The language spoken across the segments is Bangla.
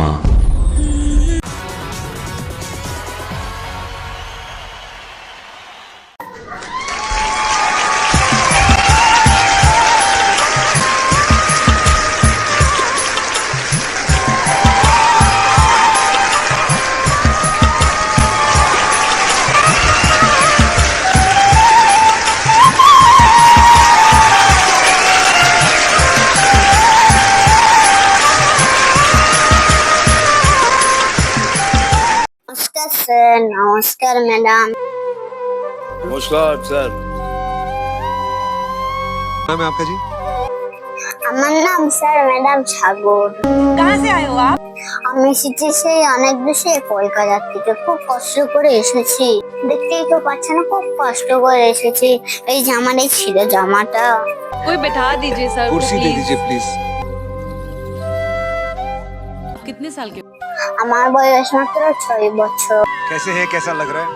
हाँ। নমস্কার স্যার, নমস্কার ম্যাডাম। नमस्कार सर। नाम है आपका जी? আমার নাম স্যার ম্যাডাম সাগর। कहाँ से आए हो आप? আমি এসেছি সেই অনেক দেশে কলকাতা থেকে, খুব কষ্ট করে এসেছি। দেখতেই তো পাচ্ছেন খুব কষ্ট করে এসেছি। এই যে আমার এই ছিঁড়ে জামাটা। कोई बैठा दीजिए सर को, कुर्सी दे प्लीज। दीजिए प्लीज। कितने साल के? আমার বয়স মাত্র 6 বছর। कैसे है, कैसा लग रहा है?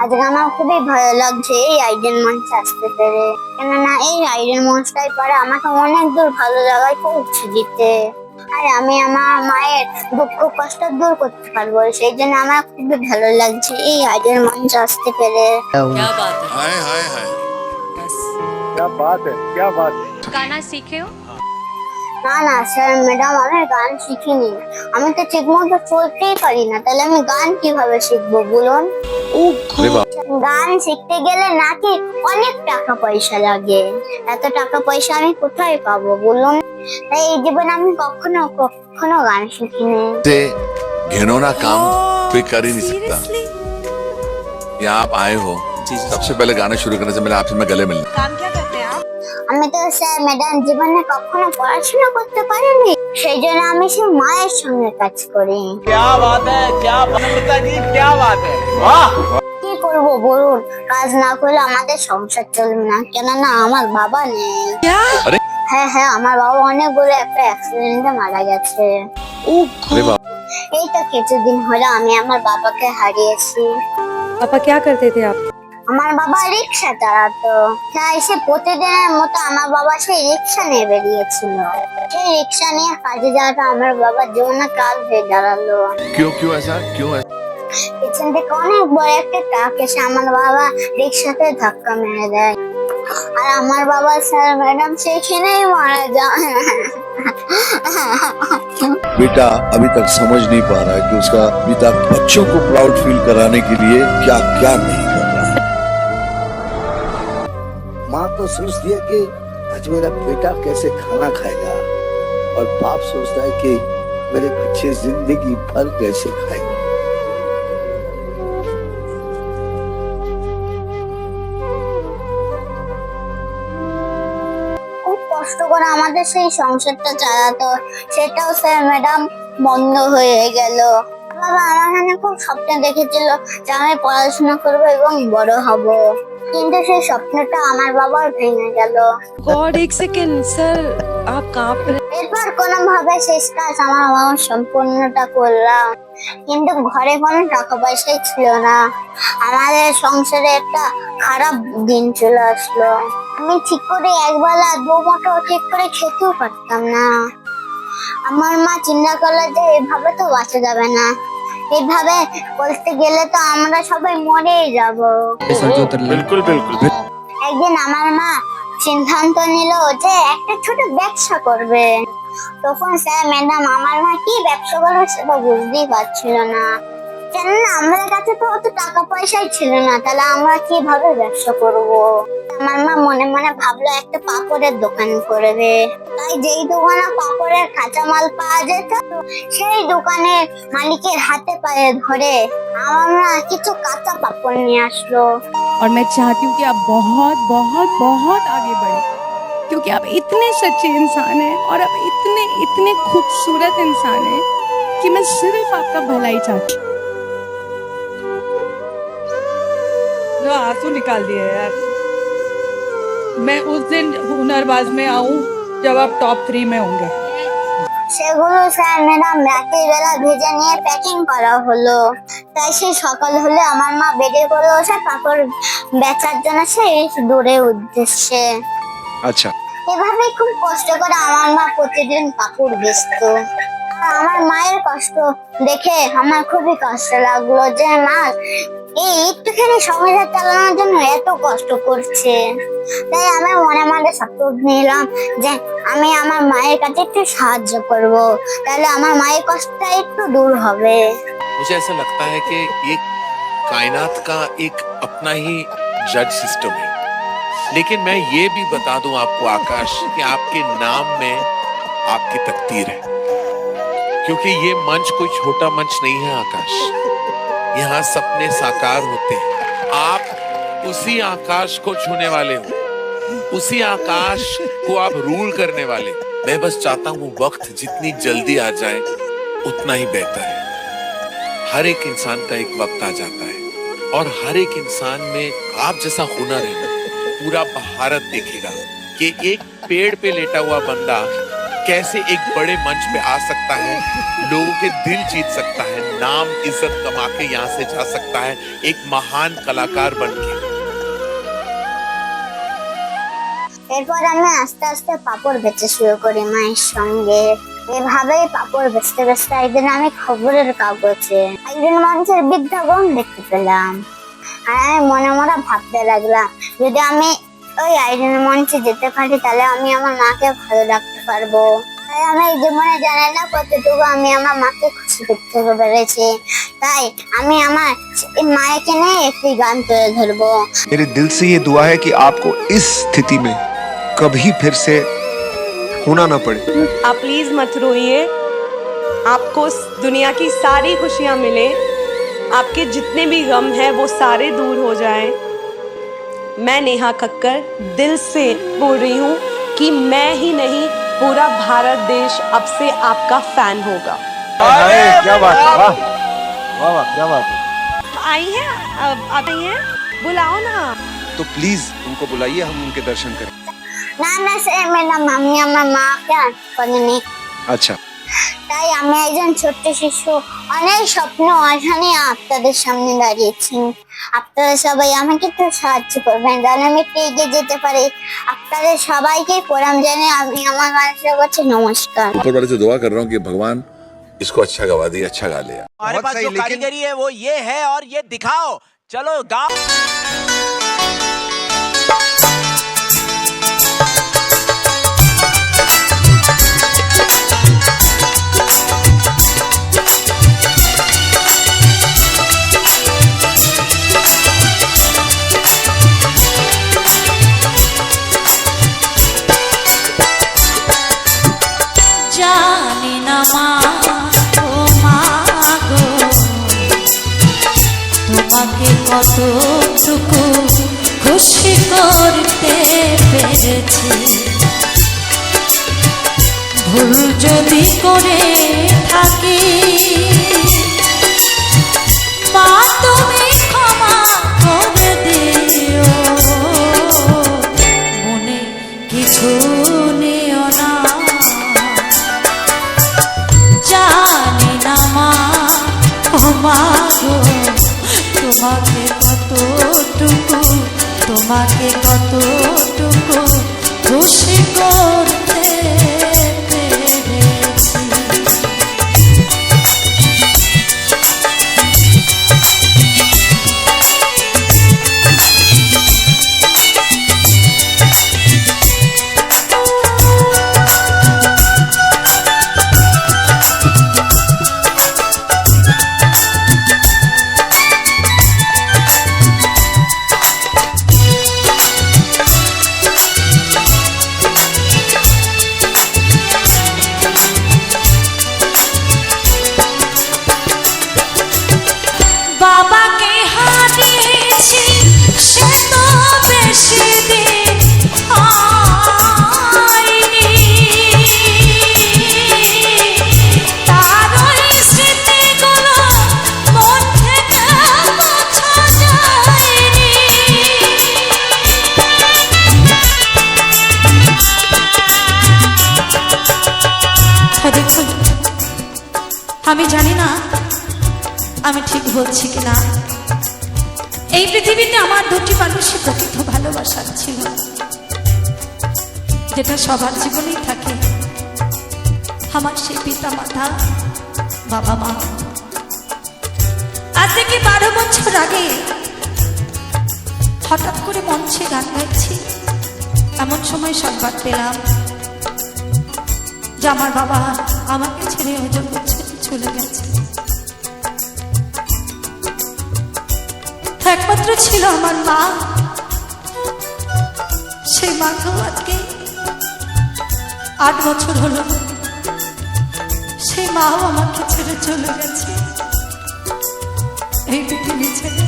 আজকে আমার খুবই ভালো লাগছে এই আইডেন মঞ্চে আসতে পেরে, কেননা এই আইডেন মঞ্চটাই পরে আমাকে অনেক দূর ভালো জায়গায় পৌঁছে দিতে। আর আমি আমার মায়ের দুঃখ কষ্ট দূর করতে পারবো, সেই জন্য আমার খুবই ভালো লাগছে এই আইডেন মঞ্চে আসতে পেরে। क्या बात है, हाय हाय हाय। बस। क्या बात है, क्या बात है। गाना सीखे हो? না না স্যার ম্যাডাম, আমি গান শিখিনি। আমি তো ঠিক মতো চলতেই পারি না, তাহলে আমি গান কিভাবে শিখবো বলুন? গান শিখতে গেলে নাকি অনেক টাকা পয়সা লাগে। এত টাকা পয়সা আমি কোথায় পাবো বলুন? তাই এই জীবনে আমি কখনো কখনো গান শিখিনি। से घिनौना काम कोई कर ही नहीं सकता। यहाँ आप आए हो, सबसे पहले गाना शुरू करने से पहले आपसे मैं गले मिलना। काम क्या करते हैं आप? আমি তো স্যার ম্যাডাম জীবনে কখনো পড়াশোনা করতে পারিনি, সেই জন্য আমি সেই মায়ের সঙ্গে কাজ করি। क्या बात है, क्या नम्रता जी, क्या बात है, वाह। কি করবো বলুন? কাজ না করলে আমাদের সংসার চলবে না, কেননা আমার বাবা নেই। अरे হ্যাঁ হ্যাঁ, আমার বাবা অনেক বড় একটা অ্যাক্সিডেন্টে মারা গেছে। अरे बाप এই তো কিছুদিন হলো আমি আমার বাবাকে হারিয়েছি। पापा क्या करते थे आप? আমার বাবা রিক্সা চালাতো, তাই সে প্রতিদিনের মতো আমার বাবা সেই রিক্সা নিয়ে বেরিয়েছিল। সেই রিক্সা নিয়ে কাজে যাওয়াটা আমার বাবার জীবনে কাল হয়ে দাঁড়ালো। क्यों क्यों ऐसा, क्यों ऐसा? পিছন থেকে অনেক বড় একটা ট্রাক এসে আমার বাবা রিক্সাতে ধাক্কা মেরে দেয়, আর আমার বাবা স্যার ম্যাডাম সেখানেই মারা যায়। बेटा अभी तक समझ नहीं पा रहा है कि उसका पिता बच्चों को प्राउड फील कराने के लिए क्या क्या नहीं कर रहा है। माँ तो सोचती है कि आज मेरा बेटा कैसे खाना खाएगा, और बाप सोचता है कि मेरे बच्चे जिंदगी भर कैसे खाएगा। খুব কষ্ট করে আমাদের সেই সংসারটা চালাতো, সেটাও স্যার ম্যাডাম বন্ধ হয়ে গেল। বাবা আমার কাছে খুব স্বপ্ন দেখেছিল যে আমি পড়াশোনা করবো এবং বড় হব, কিন্তু সেই স্বপ্নটা আমার বাবার ভেঙে গেল। गॉड, एक सेकेंड सर, आप कांप रहे। এরপর কোনো ভাবে শেষ কাজ আমার বাবা সম্পূর্ণটা করলাম, কিন্তু ঘরে কোনো টাকা পয়সাই ছিল না। আমাদের সংসারে একটা খারাপ দিন চলে আসলো। আমি ঠিক করে একবেলা দুমুঠো ঠিক করে খেতেও পারতাম না। আমার মা চিন্তা করলো যে এভাবে তো বাঁচা যাবে না, এভাবে বলতে গেলে তো আমরা সবাই মরেই যাব। बिल्कुल बिल्कुल। একদিন আমার মা সিদ্ধান্ত নিল যে একটা ছোট ব্যবসা করবে। তখন স্যার ম্যাডাম আমার মা কি ব্যবসা করবে সেটা বুঝতেই পারছিল না, কেননা আমাদের কাছে তো অত টাকা পয়সাই ছিল না, তাহলে আমরা কিভাবে ব্যবসা করব। আমার মা মনে মনে ভাবলো একটা পাপড়ের দোকান করবে। তাই যেই দোকানে পাপড়ের কাঁচামাল পাওয়া যেত সেই দোকানের মালিকের হাতে পায়ে ধরে আমার মা কিছু কাঁচা পাপড় নিয়ে আসলো। और मैं चाहती हूँ कि आप बहुत बहुत बहुत आगे बढ़े, क्योंकि आप इतने सच्चे इंसान हैं और आप इतने इतने खूबसूरत इंसान हैं कि मैं सिर्फ आपका भला ही चाहती हूँ। जो आंसू निकाल दिए यार। मैं उस दिन हुनरबाज में आऊं जब आप टॉप 3 में होंगे। সেগুলো স্যার ম্যাডাম রাতের বেলা ভেজে নিয়ে প্যাকিং করা হলো। তাই সেই সকাল হলে আমার মা বেরিয়ে পড়লো সে পাপড় বেচার জন্য সেই দূরের উদ্দেশ্যে। अच्छा। এভাবে খুব কষ্ট করে আমার মা প্রতিদিন পাপড় বেচতো। আর আমার মায়ের কষ্ট দেখে আমার খুবই কষ্ট লাগলো যে মা এই একটুখানি সংসার চালানোর জন্য এত কষ্ট করছে। তাই আমি মনে মনে শপথ নিলাম যে আমি আমার মায়ের কাছে একটু সাহায্য করব, তাহলে আমার মায়ের কষ্টটা একটু দূর হবে। मुझे ऐसा लगता है कि ये कायनात का एक अपना ही जज सिस्टम है, लेकिन मैं ये भी बता दूं आपको आकाश कि आपके नाम में आपकी तकदीर है, क्योंकि ये मंच कोई छोटा मंच नहीं है आकाश। यहाँ सपने साकार होते हैं। आप उसी आकाश को छूने वाले हो, उसी आकाश को आप रूल करने वाले। मैं बस चाहता हूँ वक्त जितनी जल्दी आ जाए उतना ही बेहतर है। हर एक इंसान का एक वक्त आ जाता है और हर एक इंसान में आप जैसा हुनर है ना, पूरा भारत देखेगा कि एक पेड़ पे लेटा हुआ बंदा कैसे एक बड़े मंच पे आ सकता है, लोगों के दिल जीत सकता है, नाम इज्जत कमा के यहाँ से जा सकता है एक महान कलाकार बन के। এরপর আমি আস্তে আস্তে পাপড় বেচতে শুরু করি মায়ের সঙ্গে। এভাবেই পাপড় বেচতে বেচতে একদিন আমি খবরের কাগজে একদিন মানুষের বিজ্ঞাপন দেখতে পেলাম। আর আমি মনে মনে ভাবতে লাগলাম, যদি আমি ওই আইডেন মঞ্চে যেতে পারি তাহলে আমি আমার মাকে ভালো রাখতে পারবো। তাই আমি এই জীবনে জানি না কতটুকু আমি আমার মাকে খুশি করতে পেরেছি। তাই আমি আমার মায়েকে নিয়ে একটি গান তুলে ধরবো। मेरे दिल से ये दुआ है कि आपको इस स्थिति में कभी फिर से होना ना पड़े। आप प्लीज मत रोइए, आपको दुनिया की सारी खुशियां मिले, आपके जितने भी गम हैं वो सारे दूर हो जाएं। मैं नेहा कक्कर दिल से बोल रही हूँ कि मैं ही नहीं पूरा भारत देश अब से आपका फैन होगा। क्या बात है, वाह वाह वाह, क्या बात है। आई हैं अब आई हैं, बुलाओ ना। तो प्लीज उनको बुलाइए, हम उनके दर्शन करें। না না স্যার, ম্যাডাম আমি আমার মাকে আটকে করিনি। अच्छा, তাই আমি একজন ছোট্ট শিশু, অনেক স্বপ্ন আশা নিয়ে আপনাদের সামনে দাঁড়িয়েছি। আপনারা সবাই আমাকে একটু সাহায্য করবেন যেন আমি একটু এগিয়ে যেতে পারি। আপনাদের সবাইকে প্রণাম জানিয়ে আমি আমার মানুষের কাছে নমস্কার। ऊपर वाले से दुआ कर रहा हूँ कि भगवान इसको अच्छा गवा दिया, अच्छा गा लिया। हमारे बहुत पास सही, जो लेकिन- कारीगरी है वो ये है और ये दिखाओ। चलो गाओ। জানি না মা, ও মা গো, তোমাকে কতটুকু খুশি করতে পেরেছি। ভুল যদি করে থাকি মা তুমি ক্ষমা করে দিও, মনে কিছু নিও না। জানি না মা, ও মা গো, তোমাকে কতটুকু খুশি করতে পেরেছি। বাবাকে হারিয়েছি সে তো বেশি দিন হয়নি, তার ওই স্মৃতিগুলো মন থেকে মোছা যায়নি। দেখুন, আমি জানি না আমি ঠিক বলছি কিনা। এই পৃথিবীতে আমার দুটি মানুষের প্রকৃত ভালোবাসা ছিল, যেটা সবার জীবনেই থাকে। আমার সেই পিতা মাতা বাবা মা। আজ থেকে 12 বছর আগে হঠাৎ করে মঞ্চে গান গাইছি, এমন সময় সংবাদ পেলাম যে আমার বাবা আমাকে ছেড়ে চলে গেছে। একমাত্র ছিল আমার মা, সেই মাকেও আজকে 8 বছর হলো, সেই মাও আমাকে ছেড়ে চলে গেছে এই পৃথিবী ছেড়ে।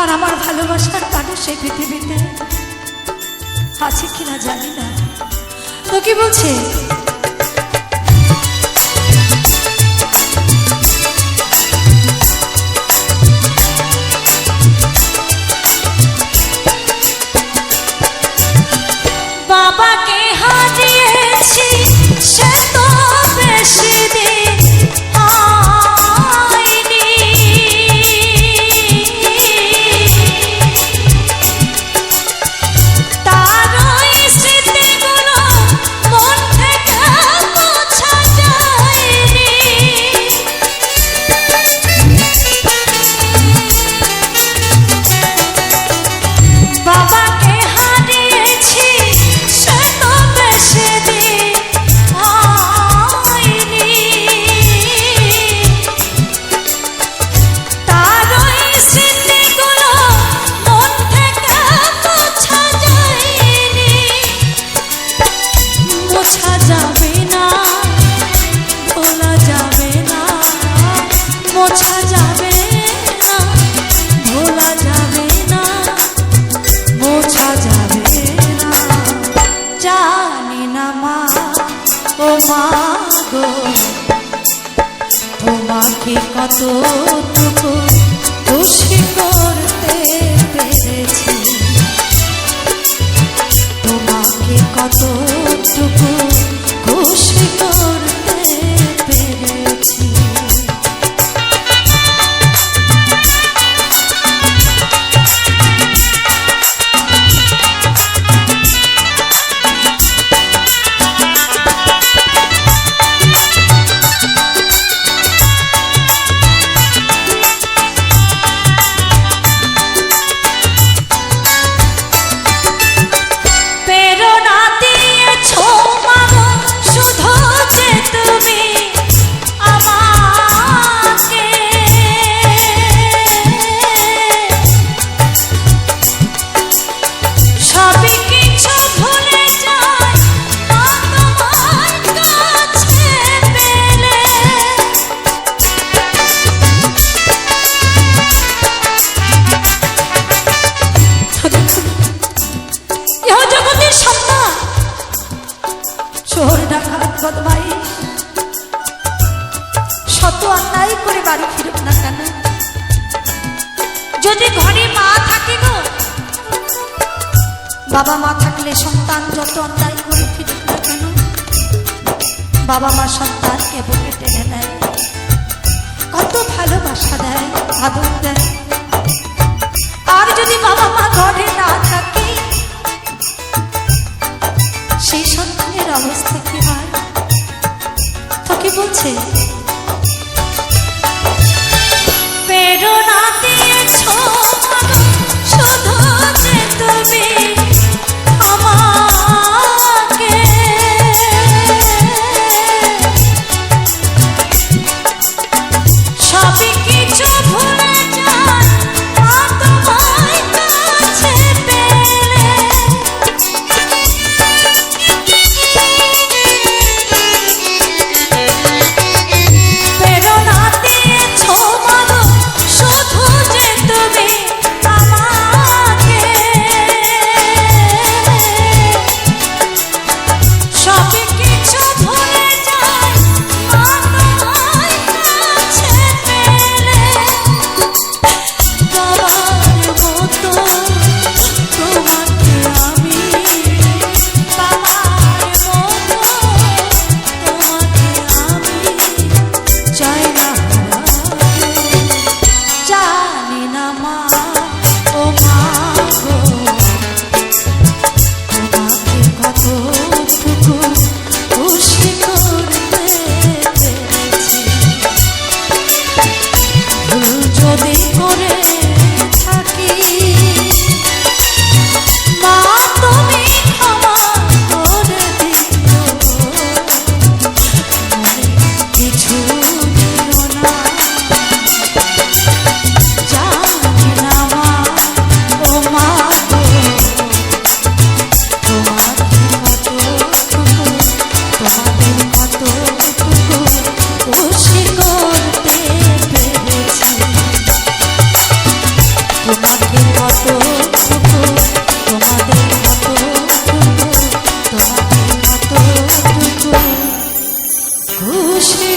আর আমার ভালোবাসার মানুষ এই পৃথিবীতে আছে কিনা জানি না। তো কি বলছে, বাবাকে হারিয়েছি সে তো বেশি দিন হয়নি, তার ওই স্মৃতিগুলো মন থেকে মোছা যায়নি। বাবাকে হারিয়েছি সে তো বেশি দিন হয়নি, তার ওই স্মৃতিগুলো মন থেকে মোছা যায়নি। মোছা যাবে না, ভোলা যাবে না, মোছা যাবে না, ভোলা যাবে না, মোছা যাবে না। জানি না মা, ও মা গো, তোমাকে কতটুকু খুশি করতে পেরেছি, তোমাকে কতটুকু খুশি করতে পেরেছি। প্রেরণা দিয়েছো মা গো, শুধু যে তুমি আমাকে, সবই কিছু ভুলে যাই মা তোমার কাছে পেলে। ইহ জগতের সন্তান চোর ডাকাত বদমাইশ শত অন্যায় করে বাড়ি ফিরুক না কেন, যদি ঘরে মা থাকে গো, বাবা মা থাকলে সন্তান যত অন্যায় করে ফিরুক না কেন, বাবা মা সন্তানকে বুকে টেনে নেয়, কত ভালোবাসা দেয়, আদর দেয়। আর যদি বাবা মা ঘরে না থাকে, সেই সন্তানের অবস্থা কি হয়? তো কি বলছে, প্রেরণা দিয়েছো শুধু যে তুমি আমাকে, সবই কিছু ভুলে যাই মা তোমার কাছে পেলে। প্রেরণা দিয়েছো মা গো, শুধু যে তুমি আমাকে,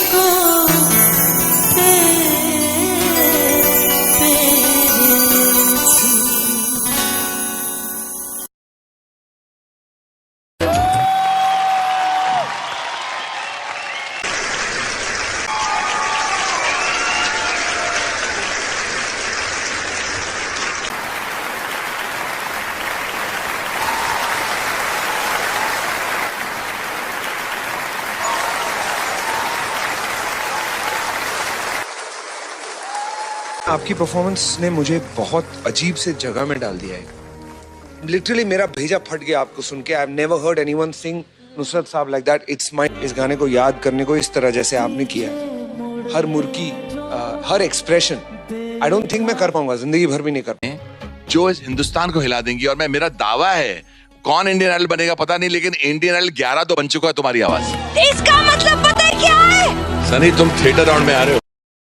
मुझको आपकी परफॉर्मेंस ने मुझे बहुत अजीब से जगह में डाल दिया है। लिटरली मेरा भेजा फट गया आपको सुन के। I have never heard anyone sing Nusrat sahab like that. It's my इस गाने को याद करने को इस तरह जैसे आपने किया, हर मुर्की, हर एक्सप्रेशन, आई डोंट थिंक मैं कर पाऊंगा, जिंदगी भर भी नहीं कर पाऊंगा। जो इस हिंदुस्तान को हिला देंगी। और मैं, मेरा दावा है, कौन इंडियन आइडल बनेगा पता नहीं, लेकिन इंडियन आइडल 11 तो बन चुका है तुम्हारी आवाज। इसका मतलब पता है क्या है? सनी, तुम थिएटर राउंड में आ रहे हो।